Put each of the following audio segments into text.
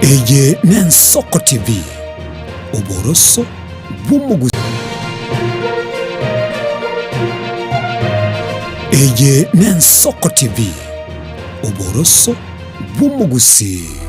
Eye n'Ensoko TV oboroso bw'umuguzi. Eye n'Ensoko TV oboroso bw'umuguzi.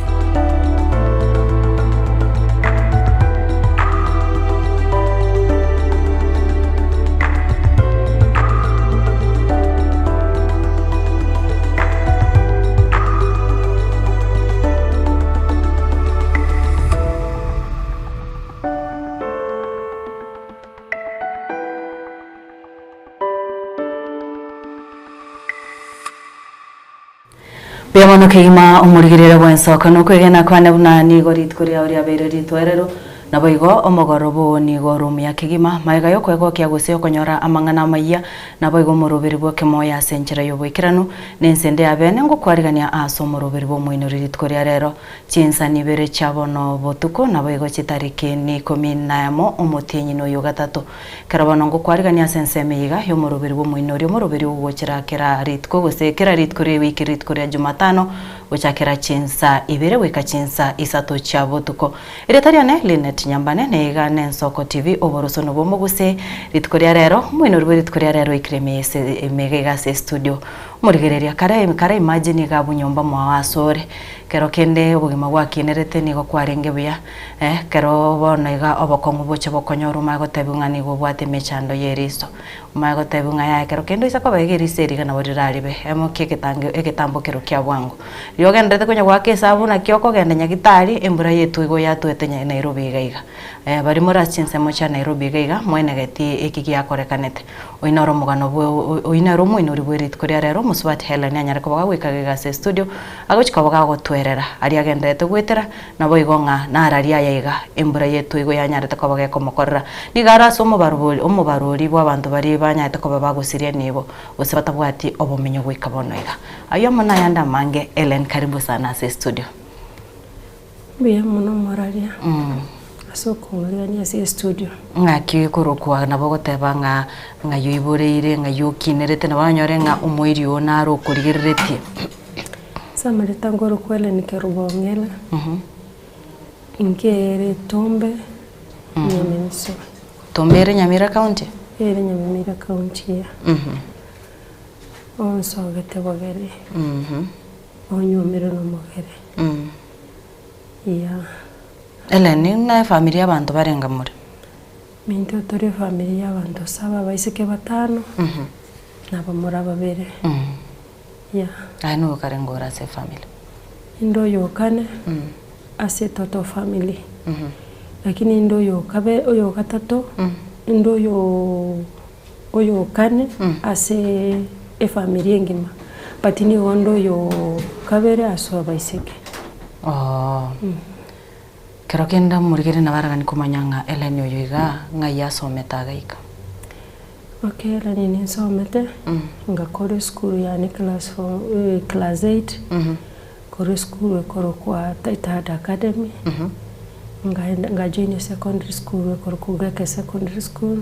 Biamono kigima umurigirira bwensoko nuko igena kwane bunani gorit kuria uri abereri twerero nabo igo omogorobo ni gorum ya kigima maiga yo kwego kya guseo konyora amangana maiya nabo igo murubiri bwo kemoya senchera yo bwikiranu nensende abene ngo kwarigania aso murubiri bwo mwinuriri tkuria rero chinsa nibere chabono botuko nabo igo chitariki ni 11 omutenyi no yo gatatu karabono ngo kwarigania sensemeiga yo murubiri bwo mwinuri murubiri wo chirakira ritko gusekera ritkuri wiki kuria Jumatano uchakira chinsa ibere wika chinsa isato cha botuko iretariane Linet Nyambane neiga n'Ensoko TV oboroso no bomuguse ritkuria rero mwino rwe ritkuria rero ikremese emega se studio murigereria kara imagine ga bunyomba mwawasore kero kende ubugima bwakinerete nigo kwarenge buya kero bona iga obokongu boche bokonyoru mago tebunga nigo bwate mechando yeriso mago tebunga ya kero kendo isako bageriseri kana boriraribe emo keketange eketambo kero kya bwangu yogendete kunya gwake sabu na kyoko gende nyagitari embura yetu igo yatwete Nairobi gaiga bari murachinse mocha Nairobi gaiga mwenegeti ekiki yakorekanete oinoro mugano bwo oinoro mwinuri bwerit kuria rero muswat Helen anyareko bagwikaga se studio agochika bagagotwerera ari agendete gwetera nabo igonga nararia yaiga embura yetu igo yanyarete ko bagekomokorera nigara somo baruri bw'abantu bari banyate ko bagusiria nibo usibata bwati obumenyo gwikabonoiga ayo mona yanda mange Ellen karibu sana se studio Bia muno moraria asoko ngani ase studio ngaki kurukwa nabogoteba nga yuibureire nga yukinerete nabanyore nga umwiri ona ro kurigirete samarita ngoro kwele nikerubongela ingere tombe nyemenso tombere Nyamira County Nyamira County ya onso gete bogere onyomero no mogere ya Eleni na familia abantu barenga muri minto tore familia abantu saba baisike batano nabo muraba bere ya ano karengora se family indo yokane ase toto family lakini indo yokabe oyo gatatu indo oyo kane ase familia ngima patini wondo yo kabere aso baisike kero kenda murigere nabaragani kumanyanga Ellen yoyiga nga yasometaga ika okay Ellen ni somete ngakore school yani class 8 kore school koro kwa Taita Academy nga junior secondary school koro Geke secondary school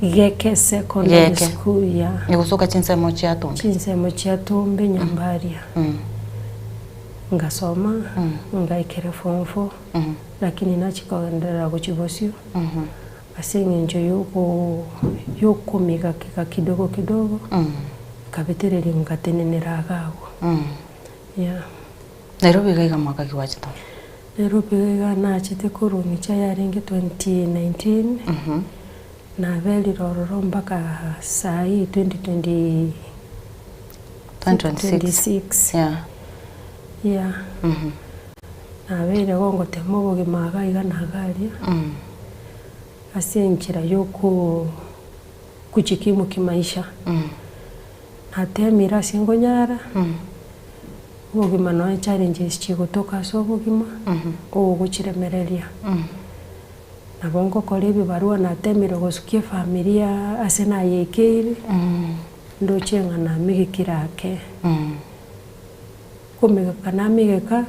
Geke secondary school ya nigusoka chinsemo chia Tumbe Nyambaria ngasoma ngaikere form 4 lakini nachikaendera kuchibosio asengenjo yoko mega kika kidogo kabetereri ngatenenera gago ya Nairobi gaiga mwaka kiwachito Nairobi gaiga nachite kurumi cha yarenge 2019 na veli rororo mpaka saa hii 2026 ya na vele gongo temo bugima gaiga na garia asenchira yoko kuchikimu kimaisha atemira singonyara bugima no challenges chigotoka so bugima guchiremereria na bongo kolebi barua na temira gosukie familia asena yekere ndo chenga na migikirake kumega kana migeka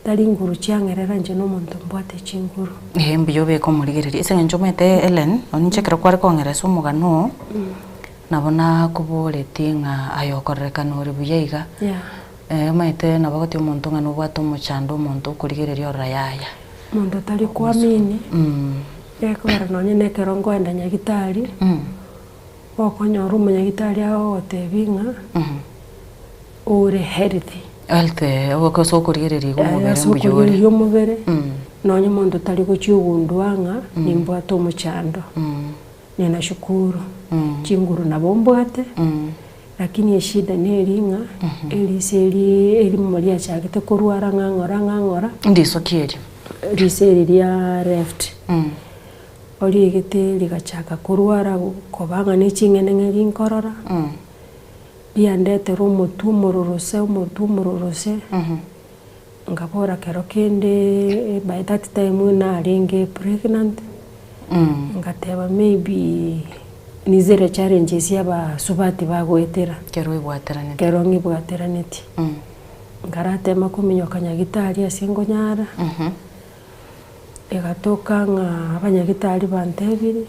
tari nguru chiangerera nje no muntu mbwate chinguru mbiyo beko murigereri ese njomete Ellen onchekera kwari kongeresa umugano nabona kuboreti nga ayokoreka nori buyeiga maite nabagoti omonto ng'ana obwate omochando omonto okorigereria orayaya omonto tari kwamini ekogera nonye nekero ngoenda nyagitari okonyora omonyagitari agogotebi ng'a ore healthy ogokosa okorigereria omobere mbuyore okorigereria omobere nonye omonto tari gochia ogundua ng'a nimbwate omochando nina shukuru chinguru nabo mbwate lakini eshida neri ng'a erise eri moriachagete korwara ng'ang'ora ndiso kieri rise eri ria left oriegete rigachaka korwara kobanga neching'eneng'e rinkorora riandetera omotu omororose ngabora kero kende by that time narenge pregnant ngateba maybe nizere challenges y'abasubati bagwetera kero ng'ibwateraneti ngaratema kominyoka nyagitari ase ngonyara egatoka ng'a abanyagitari bantebire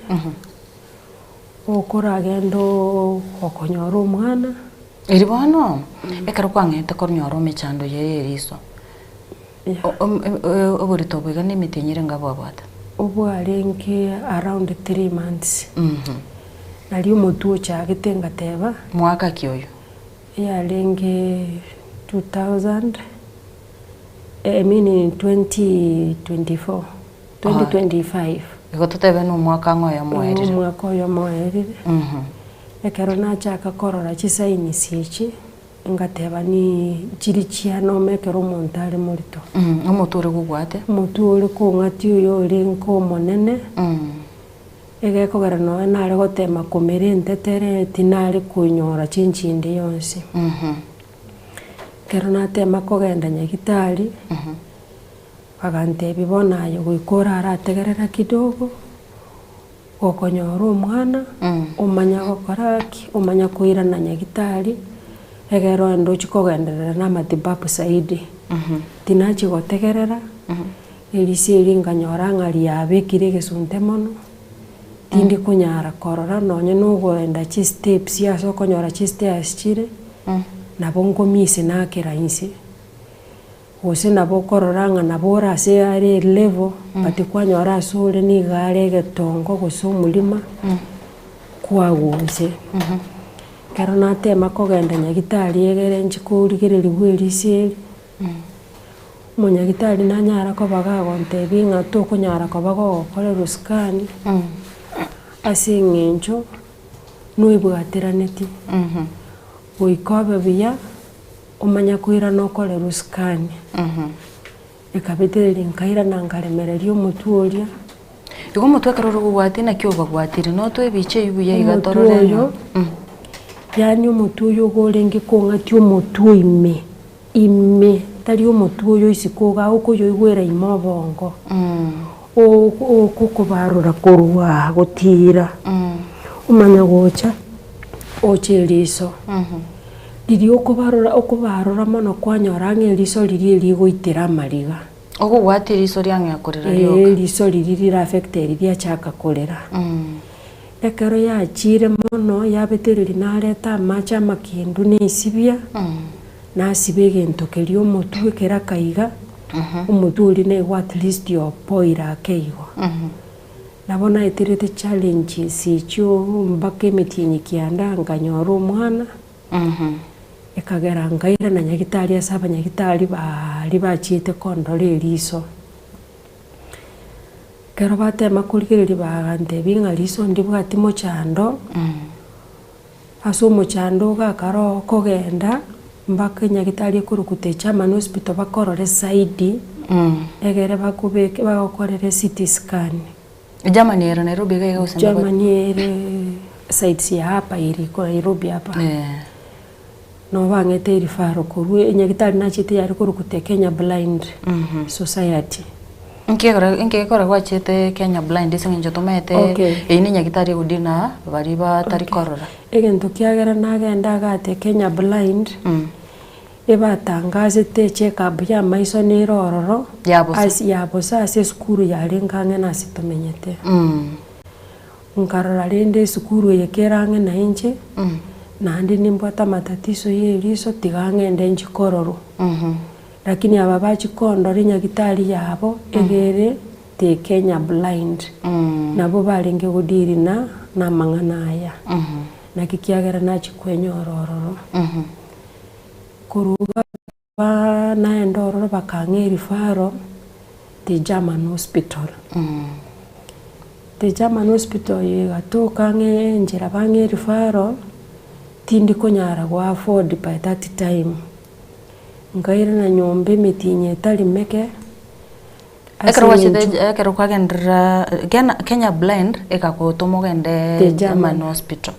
okoragenda okonyora omwana eri bono ekero kwang'ete konyora omechando yeri eriso oborito bwiga n'emiti enyere nga bwabwata obwarenge around 3 months nari omotu ochagete ngateba mwaka ki oyo yarenge 2000 I mean 2024 2025 igo totebe n'omwaka ng'oyo moerire omwaka oyo moerire ekero nachaka korora chisainisi echi ngateba ni chiri chianoma ekero omonto are morito omotu ore gobwate omotu ore kong'ati oyo ore nkomonene egekogera noe nare gotema komera entetere tinare kunyora chinchinde yonsi kero natema kogenda nyagitari bagantebi bonayo goikora arategerera kidogo okonyora omwana omanya gokora ki omanya koirana nyagitari egero endo chikogenderera namatibabu saidi tinachi gotegerera erise eri nganyora ng'a riabekire egesunte mono tindi kunyara korora nonye nogoenda chisteps ase okonyora chistairs chire nabo nkomise nakera inse gose nabo korora ng'a nabo ore ase are level but kwanyora ase ore niga are egetongo gose omorima kwagunse kero natema kogenda nyagitari egere nchikorigereriwa erise eri omonyagitari nanyara koba gagontebi ng'a tokonyara koba gogokorerwa scan ase eng'encho noibwateraneti goika obe buya omanya koirana okorerwa scan ekabetereri nkairana nkaremereria omotu oria igo omotu ekero ore gobwati naki obagwatire noto ebiche ebibuya oyo igatorore yani omotu oyo gorenge kong'ati omotu ime tari omotu oyo isikoga okoyoigwera ime obongo okokobarora korwa gotira omanya gocha ocha eriso riri okobarora mono kwanyora ng'a eriso riri erigoitera amariga ogobwata eriso riang'eakorera eriso riri riraffecta eri riachaka korera ekero yachire mono yabetereri nareta amache amakindu naisibia nasiba egento keria omotu ekera kaiga omotu ori naigwa at least opoira akeigo nabo naeterete challenges echio mpaka emetienyi kianda nkanyora omwana ekagera nkairana nyagitari ase abanyagitari bari bachiete kondora eriso kero batema korigereria bagantebi ng'a riso ndibwati mochando ase omochando gakara kogenda mpaka nyagitari ekorukuta echamani hospital bakorore saidi egere bakobeke bagokorere CT scan Germany era Nairobi ga yose Germany ere sites ya hapa iri ko Nairobi hapa no bangete iri faro korwe nyagitari nachite yari korukuta Kenya Blind Society nkekora gwachete Kenya Blind isengenjo tomete eine nyagitari gudina bari batari korora egento kiagera nagenda gate Kenya Blind ebatangazete check-up ya maiso nirororo yabosa ase skuru yari nkange nasitumenyete nkarora rende skuru yekerange na inche nandi nimbwata matatizo y'eriso tigang'ende nchikororo lakini aba bachikondora nyagitari yabo egere te Kenya Blind nabo barenge gudiri na mang'ana aya nakikiagera nachikwenyorororo kuruga naenda ororo bakang'eri faro the German Hospital the German Hospital yegatoka njira bang'eri faro tindi konyara gwa afford by that time ngaira na nyombe mitinye etari meke ekero kwagendera Kenya Blind ekagotomogende German Hospital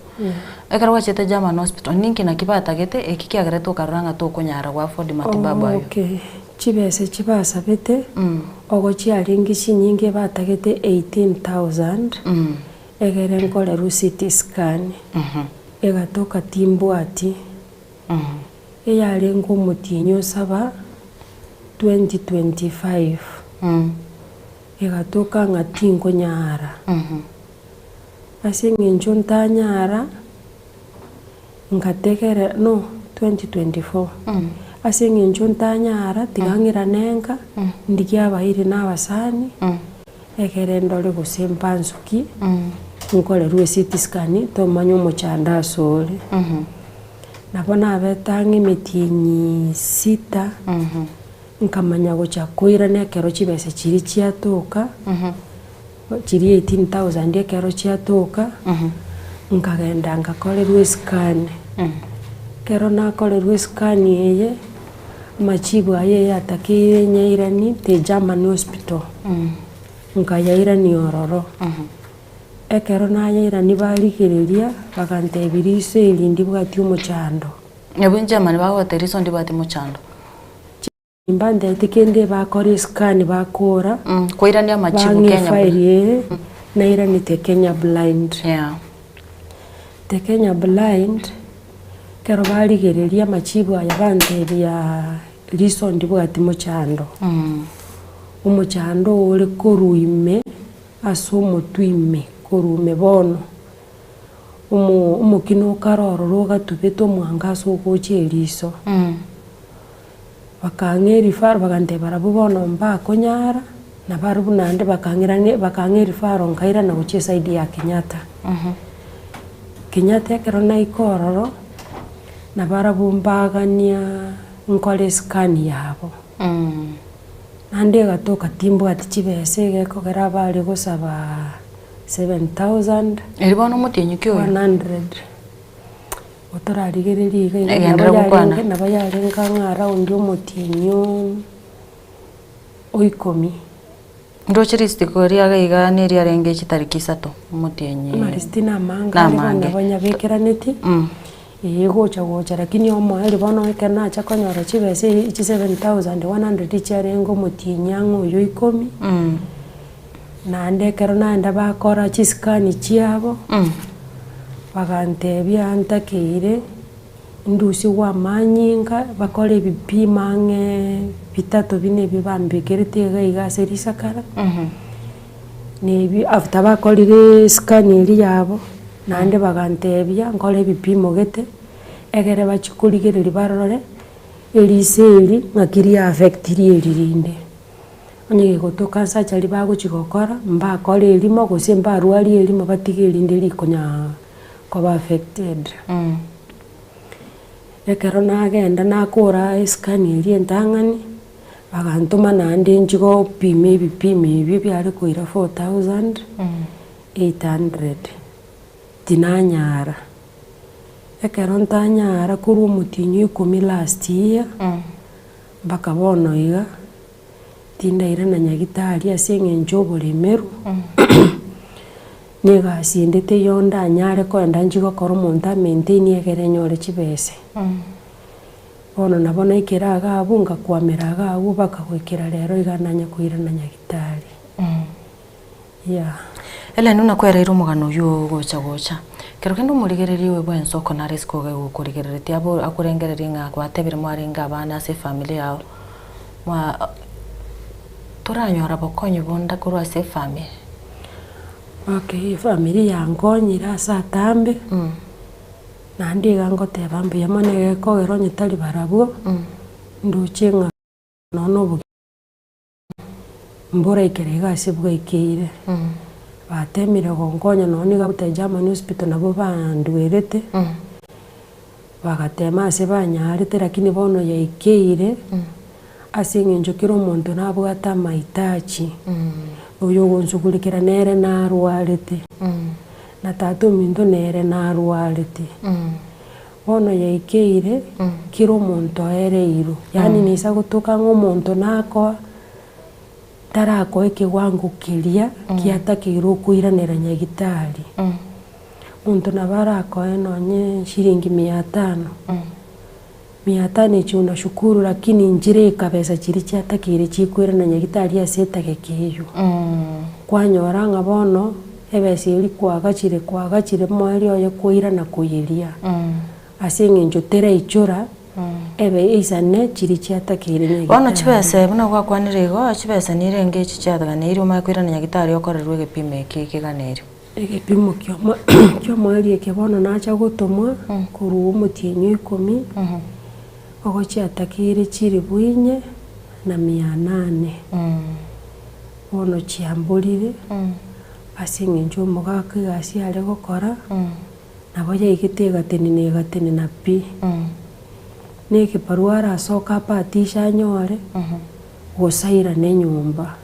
ekero wachete German Hospital ninki na kibata gete ekikiagere tokaranga tokonyara gwa afford matibabu ayo okay chibese chibasa bete ogo chiaringi chinyinge batagete 18,000 egere nkole CT scan egatoka timbwati eyarengo mutinyo saba 2025 egatoka ngatingo nyara asinge njonta nyara ngatekere no 2024 asinge njonta nyara tigangira nenga ndikia bahiri n'abasani egere ndole gusemba nsuki nkole CT scan to manyo muchanda sole nabona abetangi mitinyi 6 nkamanya gocha koira nekero chibese chiri chiatoka chiri 18,000 ekero chiatoka nkagenda ngakolerwe scan kero nakolerwe scan eye machibu aye yatakire nyairani te German Hospital nkayairani ororo ekero nayairani barigereria bakantebirise elindi bwati umuchando ebu German bagoteriso ndi bati muchando imbande tikende bakore scan bakora koirani amachibu Kenya Blind nairani te Kenya Blind te Kenya Blind kero barigereria machibu aya banteria riso ndi bwati muchando umuchando uri koruime asumo twime korume bono umukino karoro gatubeto mwangaso gocheriso bakang'eri faro bagante barabu bono mba konyara na barabu nande bakang'eri faro nkaira na uche side ya Kenyatta Kenyatta kero na ikororo na barabu mbagania nkole scan yabo nande gatoka timbo ati chibese geko gara bari gusaba 7,000 eribono mutinyi kyo 100 otorarigereri nabayarenga ng'around omutinyo oikomi ndochirisitiko riagaiga neriarenge chitariki 3 mutinyi Maristina manga nabonyabekeraneti gocha lakini omo eribono ekena acha konyora chibese ichi 7,100 chiarengo mutinyango yo ikomi nande kero naenda bakora chiskani chiabo bagantebia ntakire ndusi wa manyinga bakore bipimange bitatu bine bibambikirite gaiga serisakara nebi after bakorire skani eri yabo nande bagantebia nkore bipimo gete egere bachikurigereri barore eriseri ngakiri affectiri eririnde onye gotoka sacha libago chigokora mba kore elimo gosemba arwari elimo batigeri nderi konya koba affected ekero nagenda nakora scan eri entang'ani bagantuma nande nchigo pime ebipime ebi byari koira 4,800 tinanyara ekero ntanyara kuri omutinyo 10 last year mpaka bono iga tindaire na nyagitari ase eng'encho oboremeru negasi endete yonda anyare koenda nchigokora omonto amaintain egere nyore chibese bono nabo naikera agabo ngakwamera agabo bakagwekera rero iga nanya koira na nyagitari ele nuna kwereira omogano oyo gocha kero kende omorigereri owe bwensoko na risk oge gokorigereretie abo akorengereria ng'a gwatebire mwarenga abana ase family yao toranyora bokonyo bonda korwa ase family okay family yankonyira ase atambe na ndiga ngoteba mbuya mone kogero nyitari barabwo nduchenga nono bu mbora ikerega sibwo ikeire batemire gongonya noni gabuta German hospital nabo bandwerete bagatema ase banyarete lakini bono ya ikeire asingenjo kiro omonto nabwata mahitaji oyo gonsugulikira nere narwarete na tatu minto nere narwarete bono ya ikeire kiro omonto ereiro yani nisa gutuka ng'omonto nako tarako ekiwango kiria kiatakirwo kuiranira nyagitari muntu nabarako enonye shilingi 500 500 chuna shukuru lakini njire kabeza chiri chatakire chikwirana nyagitari asetage kiyo kwanyoranga bono ebese iri kwagachire mweri oyo kuirana kuyiria asingenjo tere ichura ebe isane chiri chatakire nyagitari bono chibese buna gwakwanire igo chibese nirenge chichataga iri umakwirana nyagitari okorerwe gepime kiganero egepimo kyo mweri ekebono nacha gutumwa kuru omutienyo 10 ogo chiatakire chiri bwinye na 800 bono chiamburire asingenjo omogaka egasi are gokora nabo yaigete egateni na pi nekibarua arasoka apatisha anyore gosaira nenyumba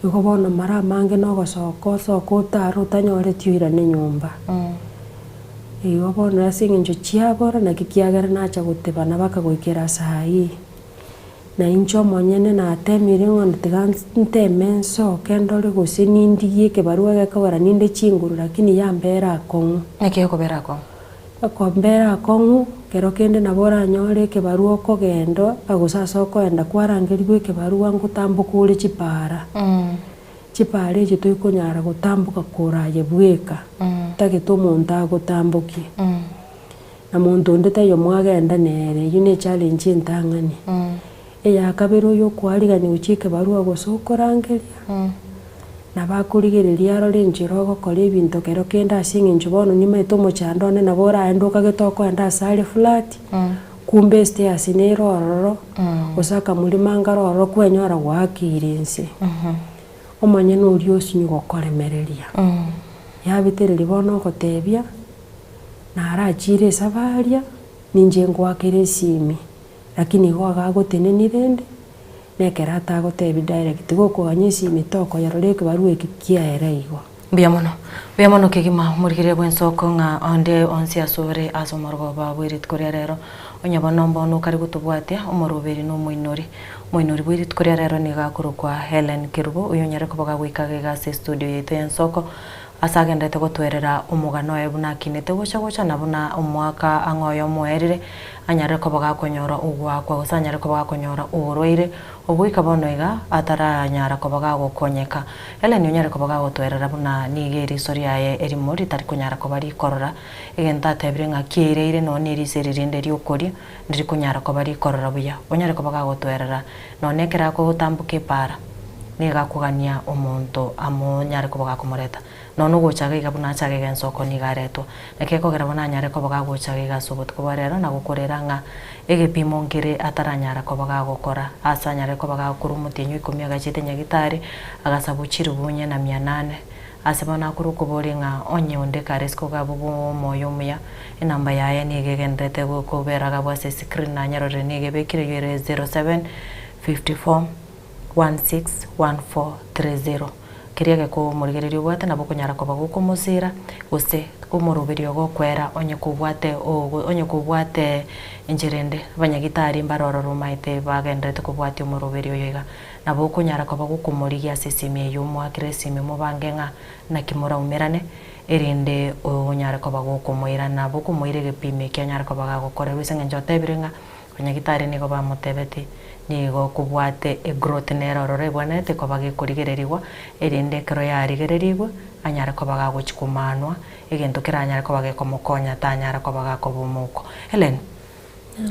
igo bono mara mange no gosoka otaro otanyoreti oira nenyumba igo bono asingenjo chiabora naki kiagera nacha gotebana bakagwikera sai na incho monyene natemire ng'ono tiga nteme nsoke ndore gose nindigie ekebarua gekogora ninde chinguru lakini yambera akong'u naki ekobera akong'u akombera akong'u kero kende nabo oranyore ekebarua okogenda agosasa okoenda kwarangerigwa ekebarua ngotambuka ore chipara chipara echi toikonyara gotambuka koraye bweka tagete omonto agotambukie na monto onde tayo mwagenda nere eyo ne challenge entang'ani eya kabere oyo okwarigania gochia ekebarua gose okorangeria na bakorigereria arore enchera ogokora ebinto kero kende ase eng'encho bono nimaete omochando one nabo oraenda okagete okoenda ase are flat kumbe estairs nere ororo gose akamurima ngaro ororo kwenyora gwakire nse omonyene oria osinyi gokoremereria yabitereri bono ogotebia narachire esabaria ninche ngwakera esimi lakini igo agagoteni rende nekera atagotebi direct gokoganya esimi tokoyarora ekebarua eki kiaera igo buya mono kegima murigire bwensoko ng'a onde onsi asore ase omorogoba bwerit koria rero onyabona mbono kari gotobwatia omoroberi na omoinori bwerit koria rero nigakorokwa Helen Kirubo oyo nyare koboga gwikaga egase studio yetu ensoko ase agendete gotwerera omogano oye buna akinete gocha na buna omwaka ang'oyo omoerire anyare koboga konyora ogwakwa gose anyare koboga konyora orwaire obuika bono iga ataranyara koboga gokonyeka Helen onyare koboga gotwerera buna nigeri historia yaye erimo ritari konyara kobari korora egenta atebire ng'a kiereire none erisererinde riokoria ndiri konyara kobari korora buya onyare koboga gotwerera none ekera kogotambuka epara negakogania omonto amonyare koboga komoreta nono gochaga iga buna achaga iga ensoko nigaretwa nake kogera buna anyare koboga gochaga iga sobotuko barero na gokorera ng'a egepimo nkere ataranyara koboga gokora ase anyare koboga gokora omotienyo 10 agachete nyagitari agasabu chiri bunye na 800 ase bona akorokobori ng'a onye onde karesiko gabo bomoyo omuya enamba yaye nigegendete gokoberaga bwase screen nanyarore nigebekire yere 07 54 161430 kiriage ko murigererio bwate nabo konyara koba gukomosira gose kumoroberio gokwera onye kubwate injirende abanyagitari mbaroro rumaite bagendete kubwate omoroberio yoiga nabo konyara koba gukomorigia ase esimi eyo mwakire esimi mubange ng'a na kimura umerane erinde onyara koba gukomoira nabo kumoire gepime kianyara koba gagokorerwa ase eng'encho otebire ng'a abanyagitari nigo bamotebeti nigo kubwate growth nerorore bwanete koba gekorigererigwa erinde kero yarigererigwa anyara koba gagochikumanwa egento keranyara koba gekomokonya tanyara koba gakobomuko Helen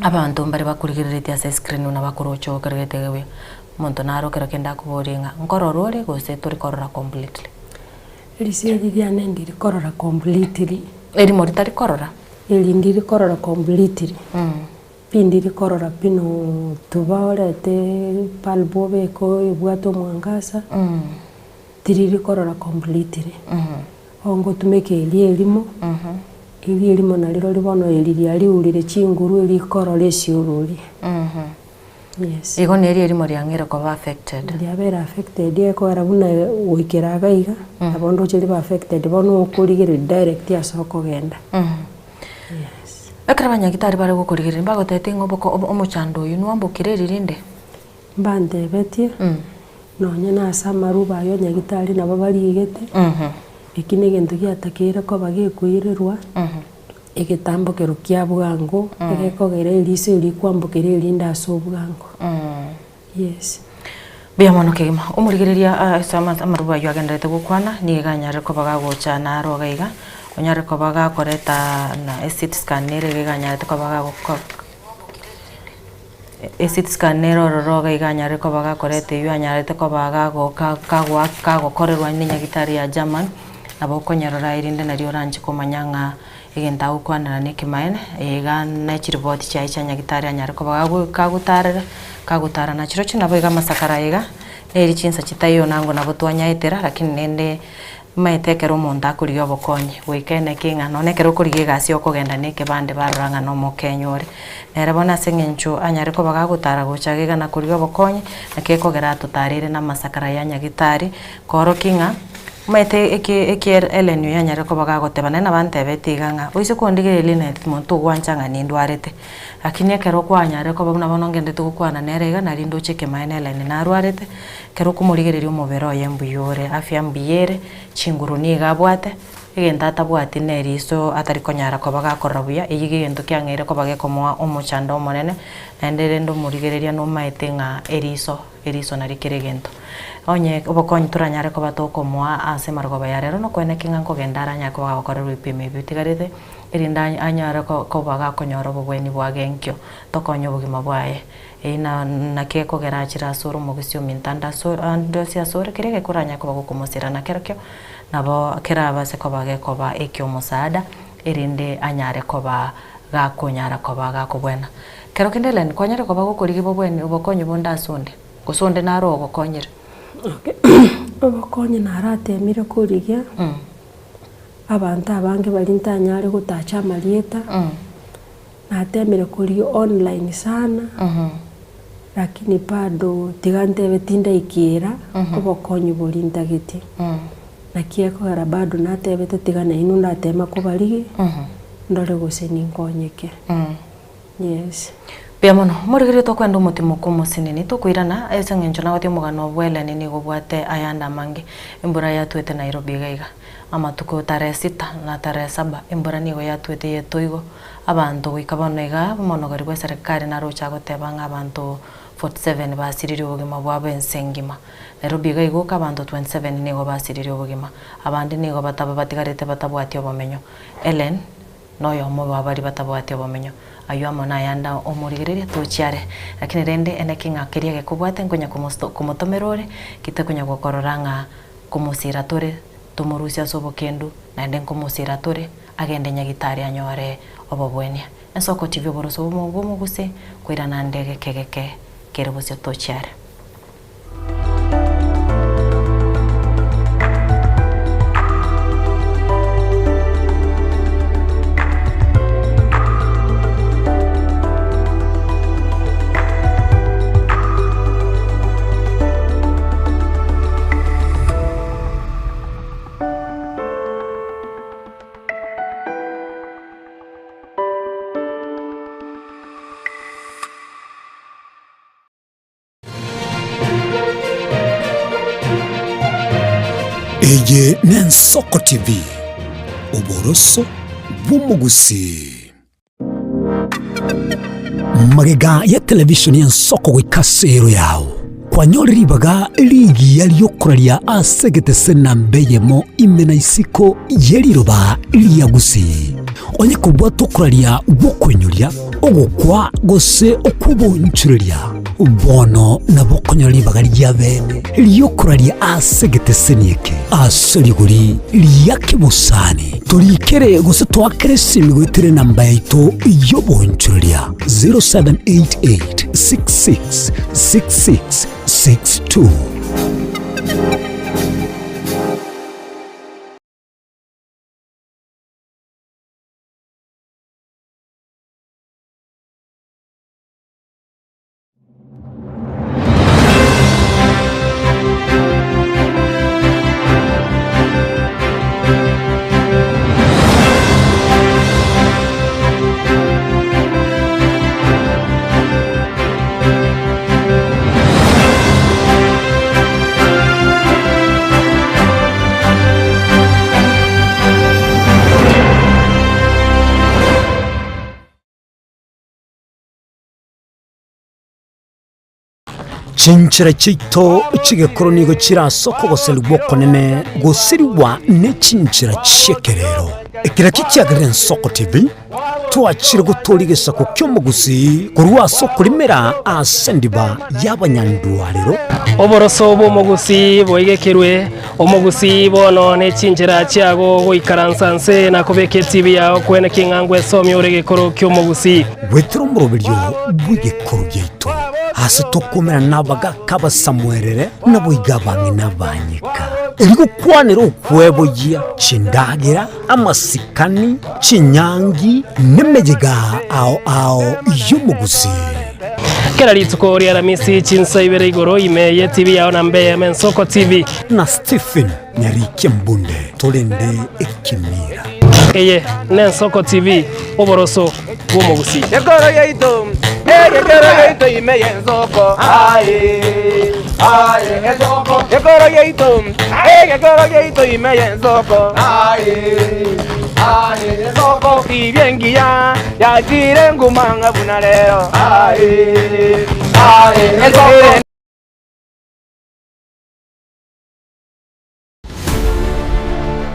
abantu mbari bakurigererete ase screen na bakorocho kergetegewe monto naro kero kenda kuboringa nkororore gose tori korora completely eriseri riane ndiri korora completely eri moritari korora elindi rikorora completely pindi rikorora pino tubaorete palbo beko ibwato mwangasa tiri rikorora completely ongo tumeke elimo elimo naliro libono eliria liurire chinguru elikorora esiururi yes igo neri elimo riangere ko affected liabera affected eko arabuna wikeraga iga abondo chiri ba affected bono okurigire direct asoko genda yes ekrabanya gitari bare gukurigire mbago tetingo boko omuchando uyu nwambukire rinde mbande betie nonye nasa maruba yo nyagitari nabo barigete ekine gento giatakira ko bagikuirerwa egetambo kerukia bwango egekogera elise elikwambukira elinda asobwango yes biamono kegima umurigireria sama amaruba yo agendete gukwana niganyare ko bagagocha na rogaiga onyare ko bagakoreta na CT scan nere ganyare ko bagago CT scan nero rogaiga nyare ko bagakorete yo anyare ko bagago kagokorerwa ni nyagitari ya German abo konyarora irinde na rioranji komanyanga igenda ukwana na kimaene ega na chiriboti cha nyagitari anyare ko bagago kagutara na chiro china boiga masakara ega eri chinsa chitayo nango na botwanya etera lakini nende maitekero monda kuri obokonyi wikene kinga none kero kuri gasi okogenda neke bande baranga no mokenyore nere bona sengencho anyare ko bagagutara gochagega na kuri obokonyi nakekogera tutarire na masakara ya nyagitari koro kinga maite ekier elenyo yanyare ko bagagotebana na bantebe tiganga oise kondigere net monto gwanchanga nindwarete lakini kero kwanyare ko babuna bonongende tukwana nerega narindo cheke maenele ni narwarete kero kumurigererio mubero yembuyore afya mbiyere chinguru ni gabwate egenda tabwati neriso atari konyara ko bagakorrabuya eyigendo kyangere ko bagekomoa omuchando monene nendere ndo murigereria no maetenga eriso nari kiregento onye obokonyi turanyare ko batokomoa ase margoba yarero no kwene kinga kogendara nyako bagakorerwa ipime bitigarete erinda anyara ko bagakonyora obobweni bwagenkyo tokonyo bugima bwaye ina nakeko gerachira soro mugisio mintanda so ando sia soro kirege kuranya ko bagokomosera na kerkyo nabo keraba se ko bagekoba ekyo musaada erinde anyare ko bagakonyara ko bagakobwena kero kendelen konyare ko bagokoriga bobweni obokonyi bonda sonde gusonde naro ogokonyera okay obokonyi naratemire kurigia abantu abange balintanyare gutacha malieta natemire kuri online sana lakini bado tigante betinda ikiera obokonyi bolintagete nakieko gara bado natebete tigana inu natema kubarigi ndore gose ninkonyeke yes biamono murigire to kwenda umutimo kumusinini to kwirana esengencho na goti mugano bwele nini gobwate ayanda mange imbura yatwete Nairobi gaiga amatuko tarehe 6 na tarehe 7 imbura nigo yatwete yetoigo abantu gwikabonega monogari gwa serikali na rocha gotebanga abantu 47 basiriri ubugima bwabo ensengima Nairobi gaigo abantu 27 nigo basiriri ubugima abandi nigo bataba batigarete batabwati obomenyo Ellen noyo mo babari batabwati obomenyo ayo amona yanda omurigereria tuchiare lakini rende enekinga keriage kubwate ngonya kumutomerore kitakunya gukororanga kumusira tore tumurusia sobokendu na ende kumusira tore agende nyagitari anyore obobwenia ensoko TV boroso bomo guse kwirana ndege kegeke kerebosio tuchiare Eye Nensoko TV uboroso bw'umugusi magega ya televishoni ya Nsoko gwikasero yawo kwanyoriribaga ligi yaliyokuraria asegete sena mbeyemo imena isiko yeliroba liyagusi onye kubwa tokuraria bukwenyoria ogukwa gose okubonchureria bono na bokonyora ribaga rya bene riyokuraria asegete senieke asoriguri liyakibusani turikere gose twakere simigwitire namba yaito yobonchuria 0788 666662. Chinchira chito chigekoro nigo chirasoko goserwa konene gosiriwa ne chinchira chekerero ekira kikiagarira nsoko TV twachire gutorigesha ku kyomugusi kurwa soko limera asendiba y'abanyandwariro oboroso bomugusi boigekerwe omugusi bono ne chinchira chiago goikaransanse na kobeke TV yao kwene kingangwe somyo regekoro kyomugusi wetro murobiryo bwigekoro byaito hasi tokumera nabaga kaba samwerere nabuiga bangi nabanyika irigo kwanira ukwebo ya chindagira amasikani chinyangi nemejega ao yumugusi kera litsuko ria ramisi chinsa ibere igoro imeye TV yao na Mbeya Mensoko TV na Stephen Nyarike Mbunde tolende ekimira eye Mensoko TV oboroso bomugusi Yegoro yeito imeye Nsoko Nsoko Yegoro yeito imeye Nsoko Nsoko ibyengia yajire ngumanga bunalero Nsoko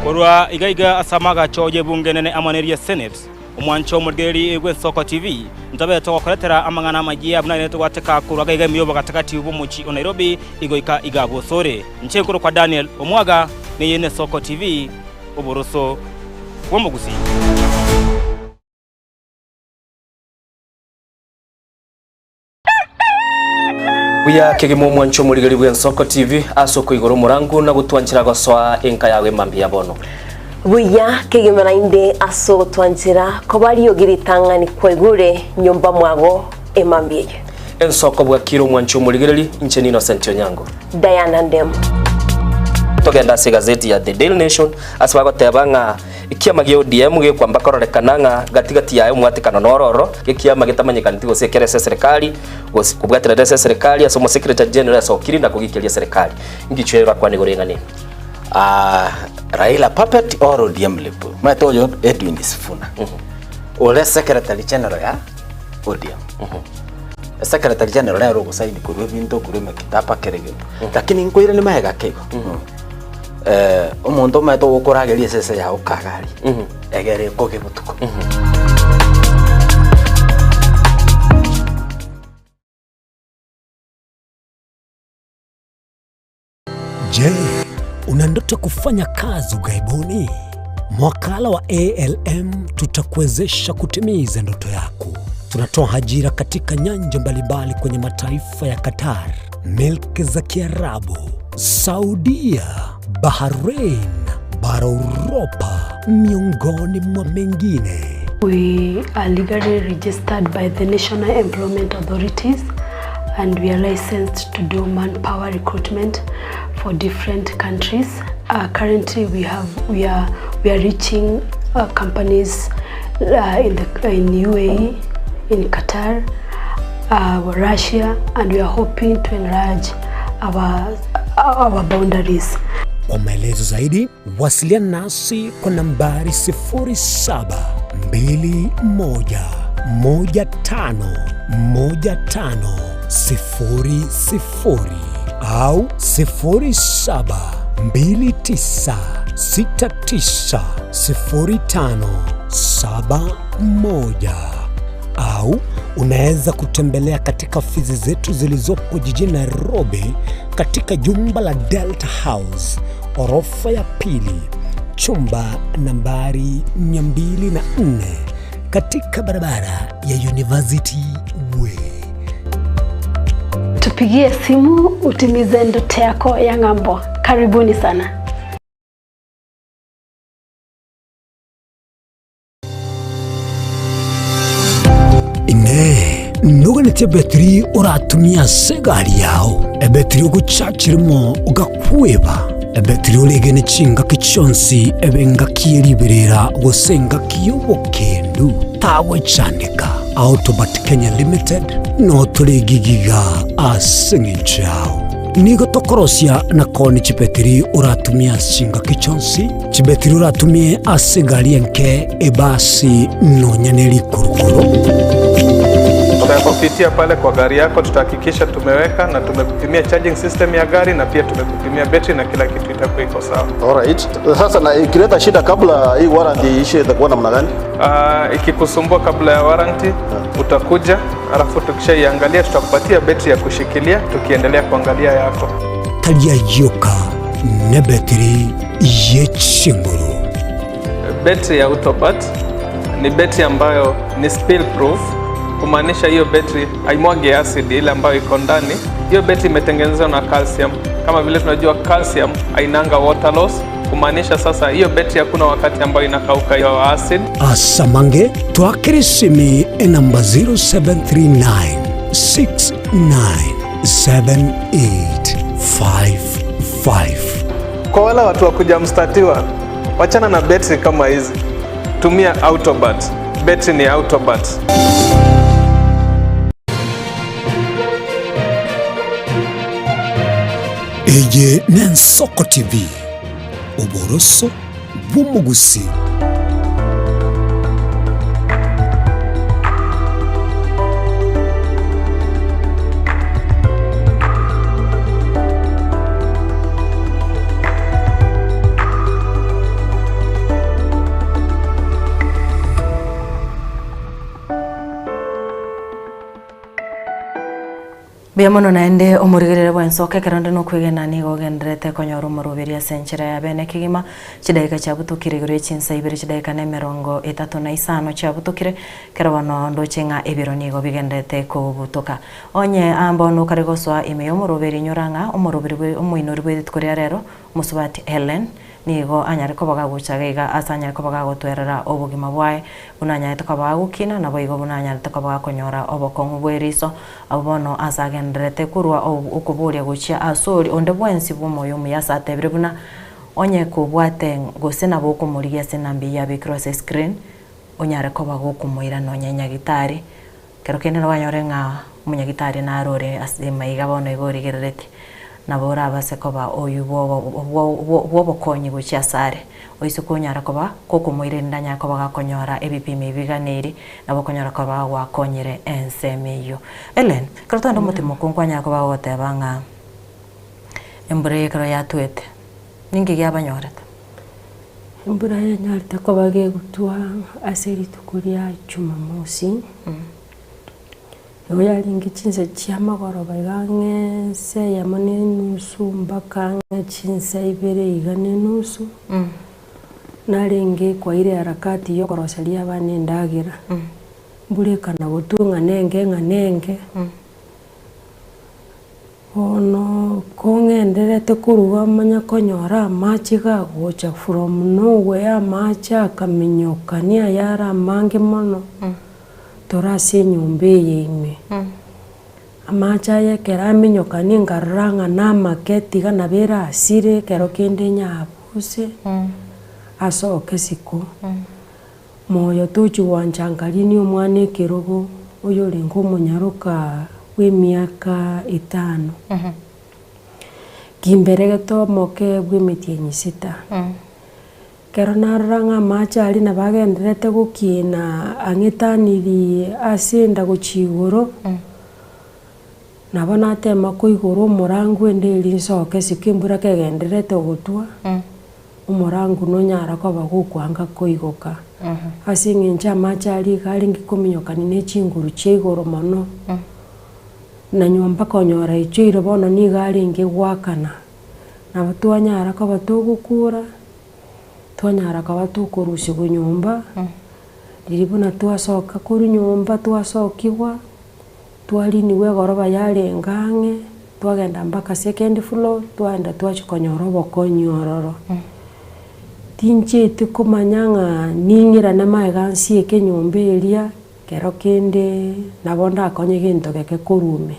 Korwa igaiga asamaga choje bungenene amaneria Senate omwancho murgeri egwe Nsoko TV ntabe tokoretera amangana magia bunane twateka kurwa igaiga miyobo katakati ubumuchi o Nairobi igoika igabo sore nchenkuru kwa Daniel Omwaga ne yene Nsoko TV oboroso womugusi Buya kegemo mwancho murigari bwa Nsoko TV asoko igoro murangu na gutwanchira goswa enka yawe mambi yabono Buya kegemera inde aso gutwanchira ko bari yogiritanga ni kwegure nyumba mwago emambie Nsoko bwa kiro mwancho murigari ncheni Innocent Onyango Diana Ndem togenda se gazeti ya The Daily Nation asbago tebanga ikiama gyo DM ge kwamba kororekananga gatigati yayo mwatikano nororo ikiama gitamanyikana tigo sekerese serikali kubwatira serikali asomo secretary general sokirinda kugikiria serikali ngichwera kwa nigorengane Raila Puppet or ODM Lipu matoyo Edwin Sifuna ole secretary general ya ODM secretary general ya rogo saidi kurwe binto kurwe makitapa kerege lakini nkoire ni mahega kego omuntu mato gukurageria sese ya ukagari egere koge butuko Je, una ndoto kufanya kazi ughaibuni? Mwakala wa ALM tutakuwezesha kutimiza ndoto yako. Tunatoa ajira katika nyanja mbalimbali kwenye mataifa ya Qatar, Milki za Kiarabu, Saudia, Bahrain, bara Europa, miongoni mwa mengine. We are legally registered by the National Employment Authorities and we are licensed to do manpower recruitment for different countries. Currently we are reaching companies in UAE, in Qatar, Russia, and we are hoping to enlarge our boundaries. Kwa maelezo zaidi, wasiliana nasi kwa nambari 0721151500 au 0729690571 au unaweza kutembelea katika ofisi zetu zilizopo jijini Nairobi katika jumba la Delta House, orofa ya pili, chumba nambari 204 katika barabara ya University Way. Tupigie simu utimize ndoto yako ya ng'ambo. Karibuni sana. Nuganite betri uratumia segari yao ebetri ugucakirimo ugakweba ebetri ulegene chinga kichonsi ebenga kieriberera gusenga kiyobokendu tawe chanika Autobat Kenya Limited no tuligigiga asingichao nigo tokorosia na koni chibetri uratumia chinga kichonsi chibetri uratumie asegari enke ebasi no nyaneli kurukuru. Tutakupitia pale kwa gari yako, tutahakikisha tumeweka na tumekupimia charging system ya gari na pia tumekupimia battery na kila kitu itakuwa iko sawa. Alright. Sasa na ikileta shida kabla hii warranty ishe itakuwa namna gani? Ikikusumbua kabla ya warranty utakuja, alafu tukishaiangalia tutakupatia battery ya kushikilia tukiendelea kuangalia yako. Talia yoka na battery yechinguru. Battery ya Autobat ni battery ambayo ni spill proof, kumaanisha hiyo battery haimwagi acid ile ambayo iko ndani. Hiyo battery imetengenezwa na calcium. Kama vile tunajua calcium hainanga water loss, kumaanisha sasa hiyo battery hakuna wakati ambayo inakauka hiyo acid. Asamange twakirisimi namba 0739697855. Kwa wale watu wa kujamstatiwa, wachana na battery kama hizi. Tumia Autobat. Battery ni Autobat. Eje Nensoko TV, uboroso bw'umugusi. Biamono naende omurigirire bwensoke keronde no kwigena nigo genderete konyoro murubiria senchera ya bene kigima chidaika chabutukire iguru chinsa ibiri chidaika ne 35 chabutukire kerabano ndo chinga ebiro nigo bigendete kubutuka onye ambo no karegoswa ime omurubiri nyoranga omurubiri omuinori bwe tukuri rero musubati Helen nigo anyare kobaga guchagaiga asanya kobaga gutwerera obugima bwae bunanya tokabaga gukina na boigo bunanya tokabaga konyora obokongu bweriso abono asagendrete kurwa okuburia guchia asori onde bwensi bwomoyo muyasate brebuna onye kubwate gusena boko murigia senambi ya bicross screen onyare kobaga okumuira no nyanya gitari kero kene banyore nga munyagitari na arore asima igabono igori gerereti nabora abasekoba oyu bobokonyi guchia sare oisukonyara koba kokumwire ndanya koba gakonyora ebipimi biganeri nabo konyora koba wakonyire ensemeyo Ellen krotondo mutimo kunkwanya koba gotebanga embure kro ya twete ningi gya banyoreta embura yanyarita koba gegutwa aseri tukuria Jumamosi yaringi chinse chiamagoro baigange se yamane nusu mpaka chinse ibere igane nusu naringi kwa ile harakati yo koroseria bane ndagira mbulekana gutunga nenge ono kongenderete kuruga manya konyora machi gagocha from nowhere macha akaminyokania yara mange mono torasi nyumbe yime amacha yekera minyokani ngaranga na maketi gana bera asire kero kende nyabuse asoke siko moyo tuju wanjangalini omwane kirogo oyo lengo munyaruka w'emiaka 5 kimberege to moke bw'emitie 6 kero naranga macha ali na bagenderete gukina angitaniri asenda guchigoro nabona tema kuigoro murangu ende iri soke sikimbura kegenderete gutwa umurangu no nyara ko bagukwanga koigoka asinge nchama chali kali ngikuminyokani ne chinguru chegoro mono na nyomba konyora ichiro bono ni gali ngigwakana na batwanyara ko batugukura twanyara ko batukurushi gunyumba diribuna twasoka kuri nyumba twasokigwa twaliniwe goroba yarengange twagenda mpaka second floor twanda twachikonyora bokonyororo tinchete kumanyanga ningira na maegansi eke nyumba eria kero kende nabonda akonye gento geke kurume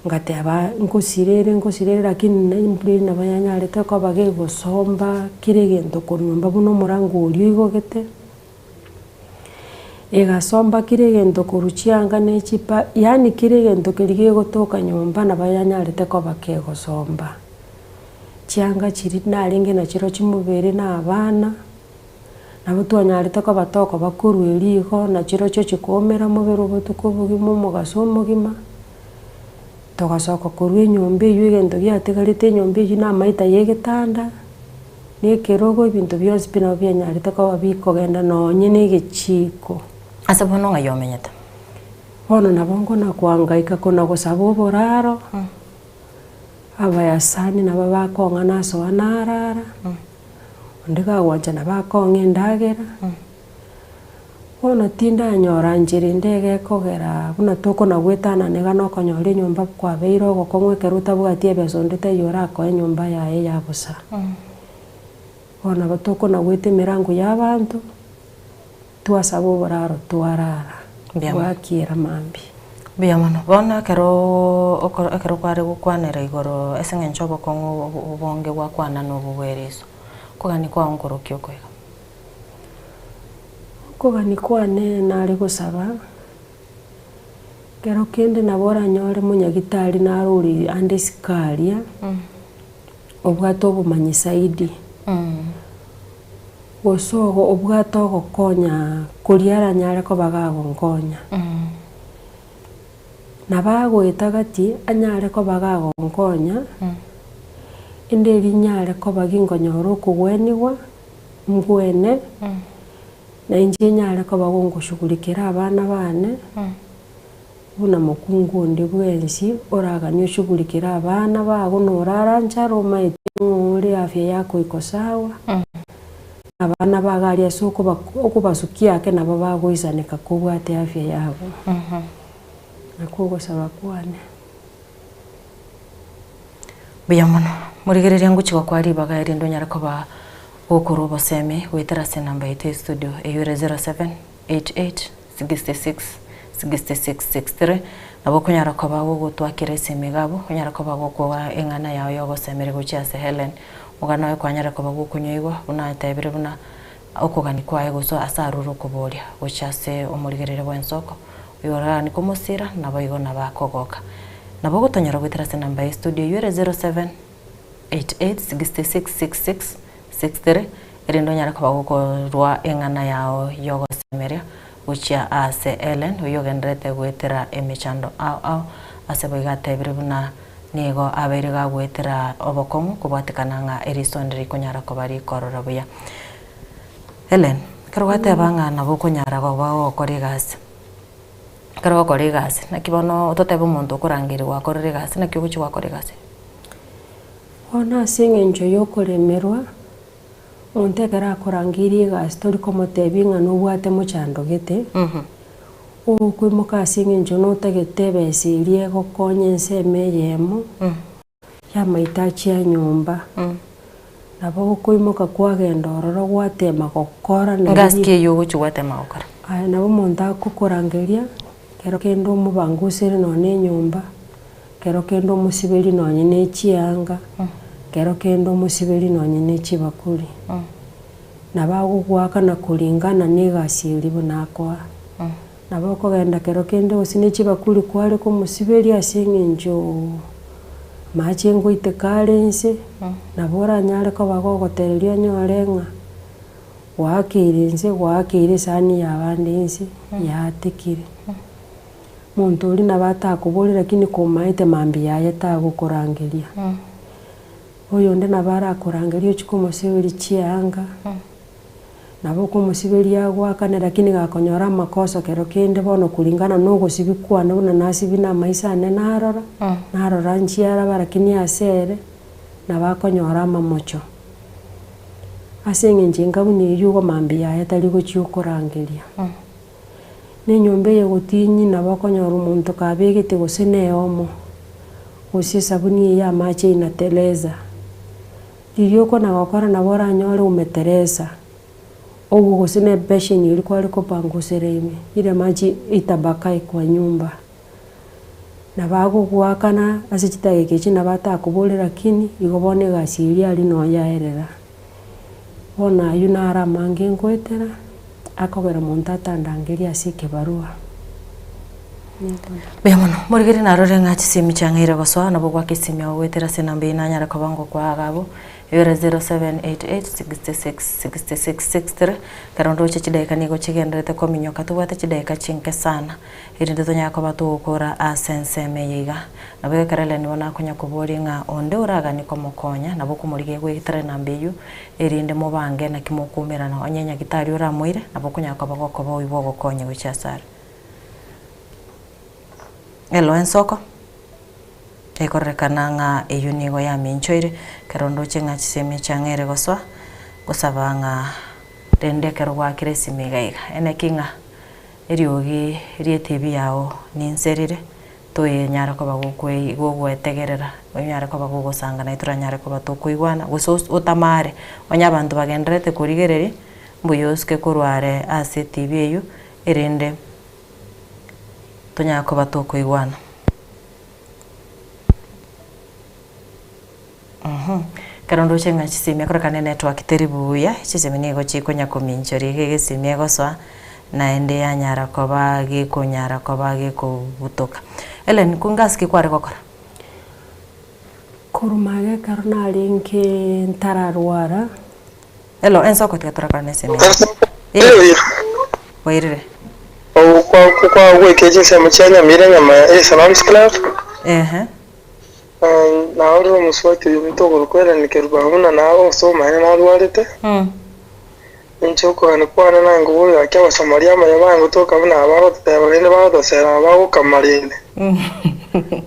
ngateba nkosirere lakini naimpre na bayanyarete ko bage gusomba kire gento kunyumba buno murango uri igogete egasomba kire gento kuruchianga nechipa yani kire gento kirige gotoka nyumba na bayanyarete ko bake gusomba chianga chiri naringe na chiro chimubere na abana nabo twanyarete ko batoko bakuru erigo na chiro cyo chikomera mubero botuko bugimo mugasomo gima togasoka kurwe nyombe yugendo byategarite nyombe yina maita yegetanda nekerogo ibintu byose pina byanyarete ko babiko genda no nyine gechiko asa bono ngayomenyeta bono nabongo na kwangaika kona gusaba boraro abayasani nabo bakonga naso anarara ndika wanja nabakonga endagera bono tinda nyora njiri ndege kogera buna toko na gwetana nega no konyore nyumba kwa beiro gokongwe keruta bwatie beso ndete yora ko nyumba yae ya busa bono batoko na gwete mirango y'abantu twasaba boraro twarara bwakira mambi biamano bona kero kware gukwanera igoro esenge nchobo kongo ubonge gwakwana no bubwereso kugani kwa ngoro kyokwega kugani kwane nari gusaba kero kende nabora nyore munyagitari naruri ande sikaria obwato bumanyi saidi gosogo obwato gokonya kuriara nyare ko bagago ngonya nabagweta gati anyare ko bagago ngonya inde rinyare ko bagingonyoro kugweniwa ngwene na inje nyare ko bagongushugulikira abana bane buna mukungundi bwensi oraga nyo shugulikira abana bago norara ncharo maiti uri afya yako iko sawa abana bagaria soko okubasukia ke nabo bagoisaneka kubwate afya yabo nakugo saba kwane biyamono murigereria nguchiko kwari bagaire ndonyara ko ba okoro boseme wetera se namba ite studio eyure 0788 66 6663 nabo kunyara ko ba gutwakire semegabo kunyara ko ba gukwa engana yawo yogosemere guchase Helen mugana we kwanyara ko ba gukunyoigwa unatebire buna okugani kwaye guso asaruru kuboria guchase umurigerere bwensoko yora ni komosira nabo igona bakogoka nabo gutonyara gwitera se namba ya studio yure 0788 666663 erindo nyara ko bagukorwa engana yawo yogosemeria ucha ase Ellen uyogendrete gwetera emichando au ase boigatebire buna nigo abere ga gwetera obokomu kubwatikana nga erisondri kunyara ko bari korora buya Ellen karwate banga nabo kunyara ko bago korigase karo korigase nakibono totebe umuntu kurangiri wa korigase nakibuchi wa korigase ona singenjo yokoremerwa ontegera korangiri gase tori komotebinga no bwate muchando gete okwimuka singenjo no tegete sirie gokonye nseme yemo ya maitachi ya nyumba nabo okwimuka kwagenda ororo gwatema gokora ngaski yuguchi gwatema gokora aya nabo monta kukorangeria kero kendo mubangusire none nyumba kero kendo musibeli nonye nechianga kero kendo musibeli nonye nechibakuri nabagugwaka na kulingana negasiri bunakwa naboko genda kero kendo sinechibakuri kware ko musibeli asengenjo machengo itekalense nabora nyare ko bagogotereria nyorenga wakire sani yabandense yatekire muntu uri nabata kuburira kini kumaite mambi yaye ta gukorangeria oyo ndi nabara kurangerio chikomo sibiri chianga nabo kumusibiria gwakane lakini gakonyora makosa kero kende bono kulingana no sibikwa no na nasibina maisa ne narora narora nchiara barakini asere na bakonyora mamocho asenge njinga buni yugo mambi ya tali go chiukorangeria ne nyombe ye gotinyi na bakonyora umuntu kabegete gosene omo gosie sabuni ya mache ina teleza lilioko na wakora na bora nyore umetereza ogu gosine besheni ilikuwa liko pangusereme ile maji itabakai kwa nyumba na bago kuakana asichitage china bata kubole lakini igobone gasiri ali no yaerera bona yuna ara mange ngwetera akogera montata ndangeria sike barua bemono morigere narore ngachi simi changire goswa na bogwa kisimi awetera senambe inanyara kabango kwa agabo yore 0788666663 karondo chichideka nigo chigendete kominyoka tuwate chideka chinke sana irinde tonyako batukura asense meyiga nabe karele ni wana kunya kubori nga onde uraga niko mokonya nabo kumurige gwitare nambeyu irinde mubange na kimokumira na onyenya gitari uramuire nabo kunya kabagoko bo ibo gokonye wichasara elo ensoko ekorekana nga eyunigo ya minchoire karondo chenga chiseme changere goswa gosabanga tendekero gwa kiresimi gaiga ene kinga eriogi rietebi yao ninserire toye nyara ko bagukwe gogwetegerera onyara ko bagugosanga na itura nyara ko batukuigwana gusos utamare onya bantu bagendrete kurigereri mbuyoske kurware ase TV eyu erende tonya ko batukuigwana karondo chenga chisime akorakane network teribuya chisime nigo chikonya kominchori gegesime goswa naende anyara koba gikonyara koba gikubutoka Ellen kungaski kware kokora kurumage karna linke ntararwara elo ensoko tikatora sime wairire kwa weke sema chanya miranya ma Salams Club na oro muswati yumtoko kwera nikerubahuna nabo so mane narwarete inchoko anakwana nango wo akya Samaria mayabango toka buna abaho tabarende baho sera baho kamarinde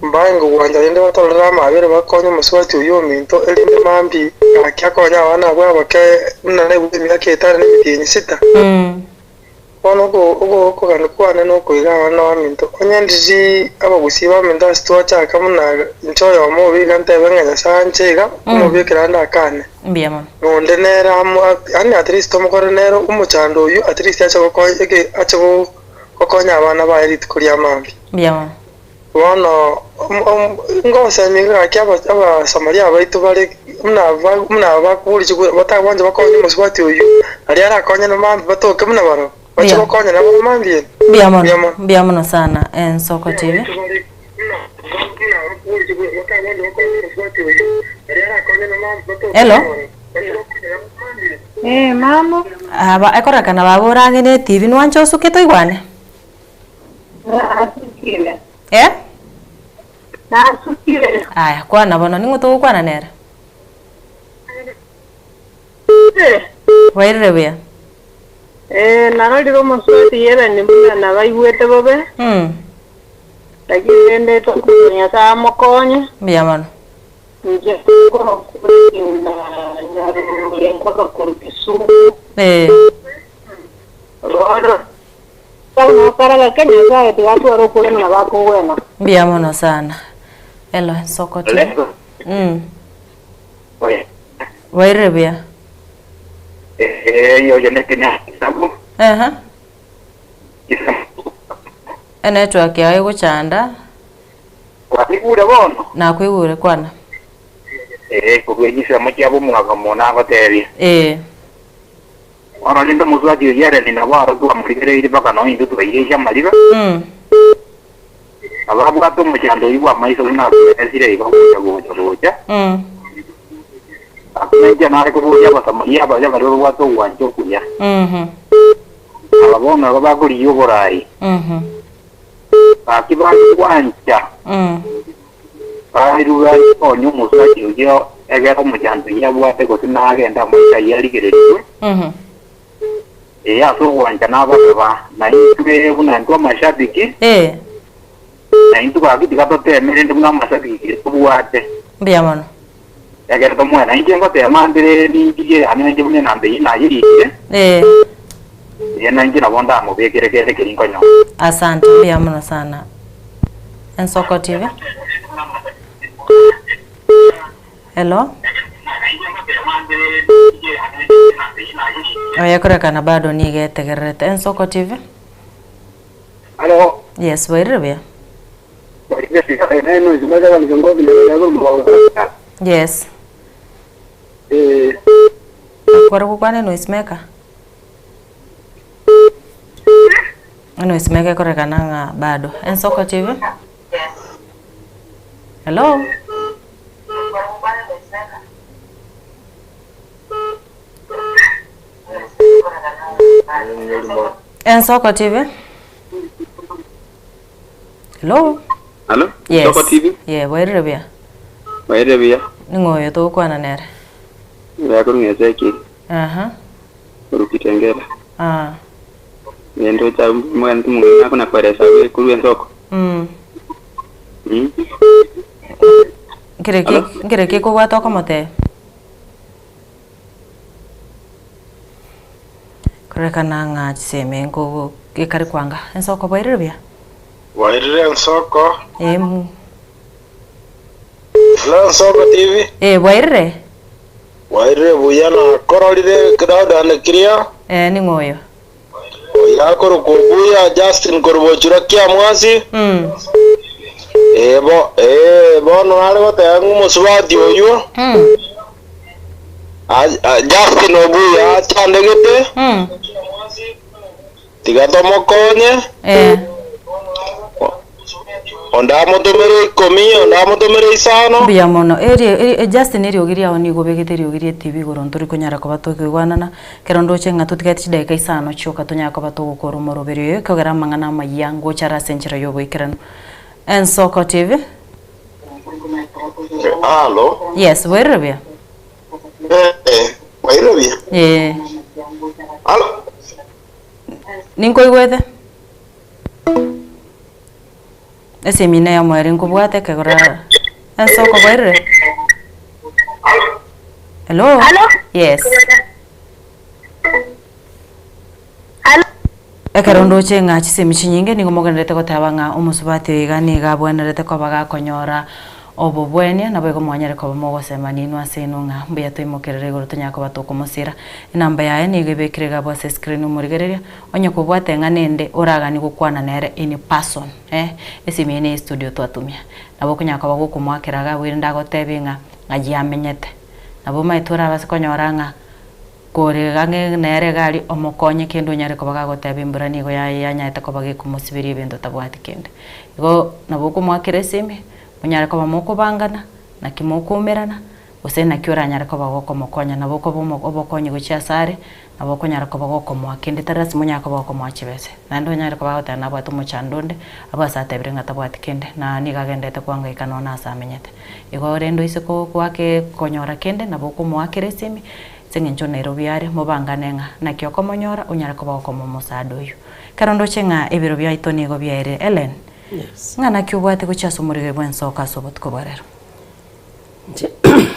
mbango wanja ende batolera mabere bakonye muswati uyo minto elinde mambi akya konya abana bwa bake nane buzimya ketara n'imitinyi sita ono go kanakwana no kuiga abana baminto onyendizi abagusiba minda sto chaka muna nchoyo mo biga ntebenganya sanchega umubikira ndakane mbiyama nonde nera ani at least umukorenero umuchando uyu at least acho kokonya abana ba elite kuriya mambi mbiyama wono ngose minga kyaba aba Samaria baitu bari muna bakuri chiku batabanje bakonye muswati uyu ari arakonye no mambi batoke muna baro bacho kokonya na mambi mbiyama sana Ensoko TV hello mama aba ekorakana baborangene TV nwancho suketo igwane nasukire aya kwana bono ninguto kwana nera wairire bya naraliro muswati yera ni mwana baigwete bobe lakini ende to kunya sa mokonye mbiyamano nje ko kurinda nyaro kwa kurkisu roro sana para Kenya sabe te watu waro kule na wako wema mbiyamano sana elo Ensoko tu wairire bya yo jene kenya sabu network yawe guchanda kwigure bono na kwigure kwana kugwenyisa mukyabo mwaka mona batebi ora lindo muzwaji yare ni nawaro kwa murigere iri baka no indu tuyiye maliba ababu gato mucyando yiwa maiso na esire iba kuja akunja na ko buya Basamaria baje bari wato wanjo kuya ababona babaguri yoborai akibantu kwanja bairuga onyo musaki uyo egero mujandu yabwate gotinagenda mucha yarigererirwe aso gwanja n'abagaba na itwe buna ntwa mashabiki na intu bagiti gatotemere ndi muna mashabiki tubwate mbiamono egero tomwana injengo temandire ningiye amenye bune nambe inayirire yena njina bonda mubekere kiringonyo. Asante mbiamono sana. Ensoko TV. Hello. Oyakurekana bado nigetegerete. Ensoko TV. Hello. Yes, wairibia. Yes. Kwara kukwane noisemaker. Noisemaker kurekana nga bado. Ensoko TV. Hello. Ensoko TV. Hello. Hello. Yes. Ensoko TV. Yeah, wairibia. Wairibia. Ningoyo to kwana nere. Ya kurungezeki. Aha. Urukitengera. Nendo cha mwantu mwingine kuna kwaresa we kuru ensoko. Kireke ko wato komote. Kurekana nga chiseme ngo ikari kwanga. Ensoko wairibia. Wairire ensoko. Hello Ensoko TV. Wairire. Wairire buyana kororire kidawda nekiria. Ni ngoyo. Ya koro kubuya Justin korbochura kia mwasi. Bono ale gote yangu musubati oyo. Justin obuya chandegete. Tigato mokonye. Onda motomere komi, onda motomere isano. Bia mono. Justin eri ogiria oni gobegete ogiria TV gorontori kunyara ko batokigwanana. Kerondo chenga tutigati daika isano choka tunya ko batogukora morobere kogera mangana mayango chara senchira yobo ikerano. Ensoko TV. Hello. Yes, wairibia. Wairibia. Hello. Ninko igwethe. Ese mine ya mweri nkubwate kegora. Ensoko wairire. Hello. Hello. Yes. Hello. Ekerondo chenga chisemi chinyinge ningo mogenderete kotabanga omusubati gani gabwenerete ko baga konyora obobwenia na bwego mwanyare ko mogosema ninu asenunga mbuya twimokerere goro tunyako batokomosira inamba yae nigebekire gabo se screen umurigereria onye kubwate nganende oragani gukwana nere in person esimene studio twatumia nabo kunyako bagokumwakiraga wirinda gotebinga ngaji amenyete nabo maitura basekonyoranga kore gange nere gali omokonye kendo nyare ko baga gotebimbura nigo yanyaite ko bage kumusibiri ibintu tabwati kende igo nabo kumwakire sime munyare ko bamoko bangana na kimokumerana usena kyora nyare ko bagoko mokonya nabo ko obokonye gucia sare nabo ko nyare ko bagoko mwakende tarasi munyako bagoko mwachibese nando nyare ko bagota nabo atumuchandonde abasa tebrenga tabwati kende na nigagendete kwanga ikanona asamenyete igo rendo isiko kwake konyora kende nabo ko mwakire sime sengencho Nairobi yare mubanganenga na kyoko monyora unyara ko bagoko musado yu karondo chenga ebiro bya itoni go byere Ellen. Yes. Ngana kyubwate kuchaso murige bwensoka sobot ko barero.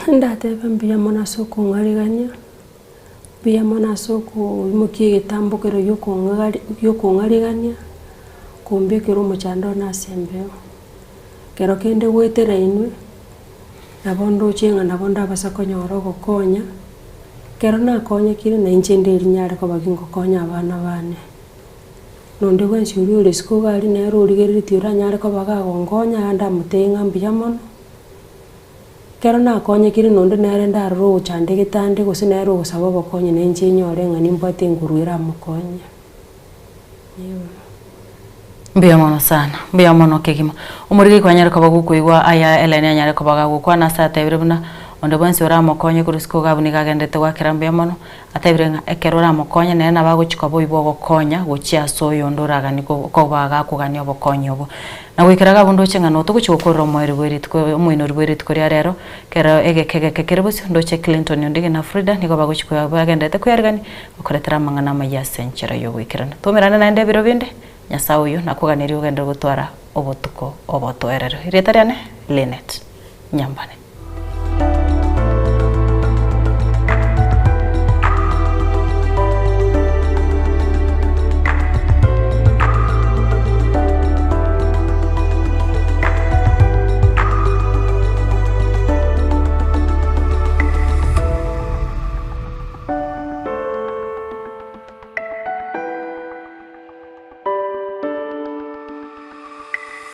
Ndate bambia mona soko ngariganya. Bia mona soko mukie gitambukiro yoko ngariganya. Kumbe kero muchando na sembeo. Kero kende gwetera inwe. Nabondo chenga nabonda basakonyoro gokonya. Kero na konya kire na inchende nyare ko bagingo konya abana bane. Nonde wensi uri risko gali nero urigeriti uranyare ko bagagongonya anda mutenga mbiyamono. Kero na konye kiri nonde nere ndaro chande gitande gose nero gusaba bakonye nenje nyore ngani mbate nguruira mukonye. Mbiyamono sana, mbiyamono kegima. Umurigi kwa nyare ko bagukuigwa aya Ellen nyare ko bagagukwa na sata ibiribuna onde bonse oramokonye kurusiko gabuni gagendete gwakirambia mono atebire ekero oramokonye nene nabaguchika boibo gokonya guchia soyo ndoragani ko baga kugania obokonye obo na gwikiraga bundu chengano tuguchukura omweri bweritiko omwino rweritiko ria rero kero egekege kerebusi ndoche Clinton ondige na Frida niko baguchika bagendete kuyargani okoretera mangana maya senchera yo gwikirana tumirana na ende biro binde nyasa uyu nakuganiri ugende gutwara obotuko obotwerero iretariane Linet Nyambane.